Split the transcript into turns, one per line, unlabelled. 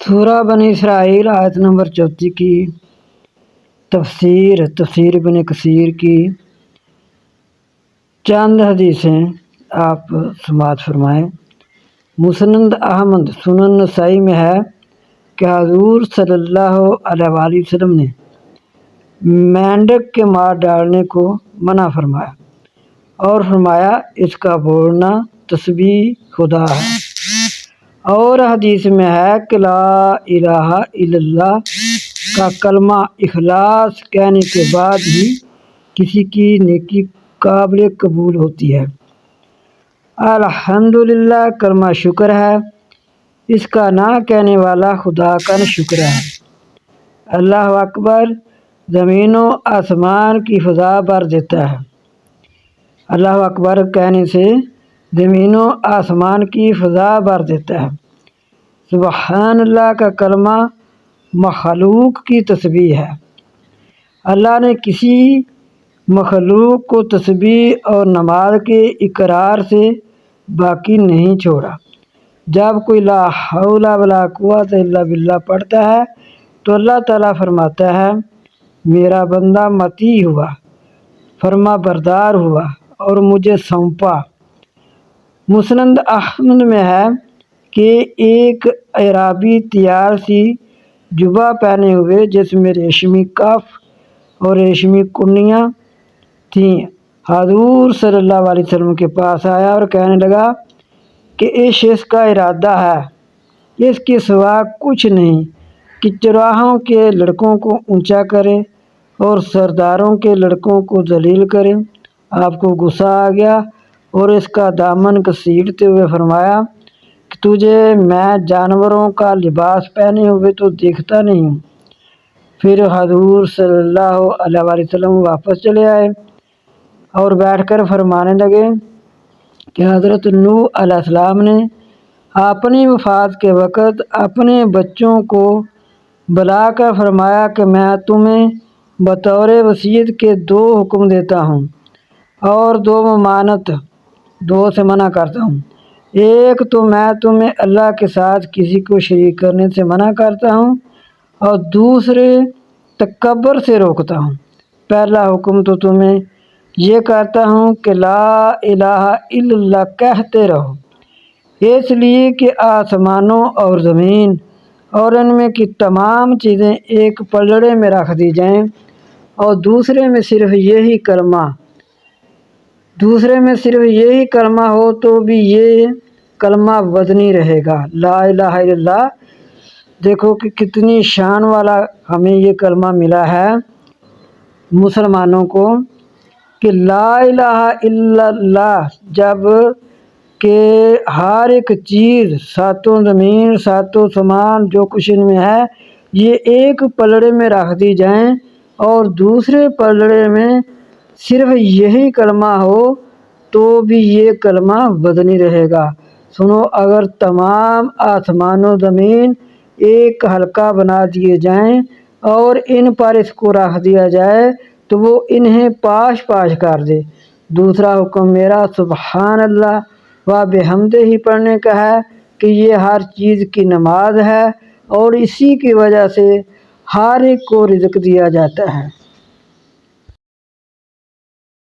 سورہ بنی اسرائیل آیت نمبر 34 کی تفسیر ابن کثیر کی چند حدیثیں آپ سماعت فرمائیں۔ مسند احمد سنن نسائی میں ہے کہ حضور صلی اللہ علیہ وآلہ وسلم نے مینڈک کے مار ڈالنے کو منع فرمایا اور فرمایا اس کا بولنا تسبیح خدا ہے۔ اور حدیث میں ہے کہ لا الہ الا اللہ کا کلمہ اخلاص کہنے کے بعد ہی کسی کی نیکی قابل قبول ہوتی ہے۔ الحمدللہ کلمہ شکر ہے، اس کا نہ کہنے والا خدا کا شکر ہے۔ اللہ اکبر زمین و آسمان کی فضا بھر دیتا ہے۔ اللہ اکبر کہنے سے زمین و آسمان کی فضا بھر دیتا ہے۔ سبحان اللہ کا کلمہ مخلوق کی تسبیح ہے۔ اللہ نے کسی مخلوق کو تسبیح اور نماز کے اقرار سے باقی نہیں چھوڑا۔ جب کوئی لا حول ولا قوت الا باللہ پڑھتا ہے تو اللہ تعالیٰ فرماتا ہے میرا بندہ مطیع ہوا، فرما بردار ہوا اور مجھے سونپا۔ مسند احمد میں ہے کہ ایک اعرابی تیار سی جبہ پہنے ہوئے جس میں ریشمی کف اور ریشمی کنڈیاں تھیں حضور صلی اللہ علیہ وسلم کے پاس آیا اور کہنے لگا کہ اس کا ارادہ ہے اس کے سوا کچھ نہیں کہ چراہوں کے لڑکوں کو اونچا کرے اور سرداروں کے لڑکوں کو ذلیل کرے۔ آپ کو غصہ آ گیا اور اس کا دامن گھسیٹتے ہوئے فرمایا کہ تجھے میں جانوروں کا لباس پہنے ہوئے تو دیکھتا نہیں ہوں۔ پھر حضور صلی اللہ علیہ وآلہ وسلم واپس چلے آئے اور بیٹھ کر فرمانے لگے کہ حضرت نوح علیہ السلام نے اپنی وفات کے وقت اپنے بچوں کو بلا کر فرمایا کہ میں تمہیں بطور وصیت کے 2 حکم دیتا ہوں اور 2 ممانعت 2 سے منع کرتا ہوں۔ ایک تو میں تمہیں اللہ کے ساتھ کسی کو شریک کرنے سے منع کرتا ہوں اور دوسرے تکبر سے روکتا ہوں۔ پہلا حکم تو تمہیں یہ کرتا ہوں کہ لا الہ الا اللہ کہتے رہو، اس لیے کہ آسمانوں اور زمین اور ان میں کی تمام چیزیں ایک پلڑے میں رکھ دی جائیں اور دوسرے میں صرف یہی کلمہ ہو تو بھی یہ کلمہ وزنی رہے گا۔ لا الہ الا اللہ، دیکھو کہ کتنی شان والا ہمیں یہ کلمہ ملا ہے مسلمانوں کو کہ لا الہ الا اللہ، جب کہ ہر ایک چیز 7 زمین 7 سمان جو کچھ ان میں ہے یہ ایک پلڑے میں رکھ دی جائیں اور دوسرے پلڑے میں صرف یہی کلمہ ہو تو بھی یہ کلمہ وزنی رہے گا۔ سنو، اگر تمام آسمان و زمین ایک حلقہ بنا دیے جائیں اور ان پر اس کو رکھ دیا جائے تو وہ انہیں پاش کر دے۔ دوسرا حکم میرا سبحان اللہ و بحمدہ ہی پڑھنے کا ہے کہ یہ ہر چیز کی نماز ہے اور اسی کی وجہ سے ہر ایک کو رزق دیا جاتا ہے۔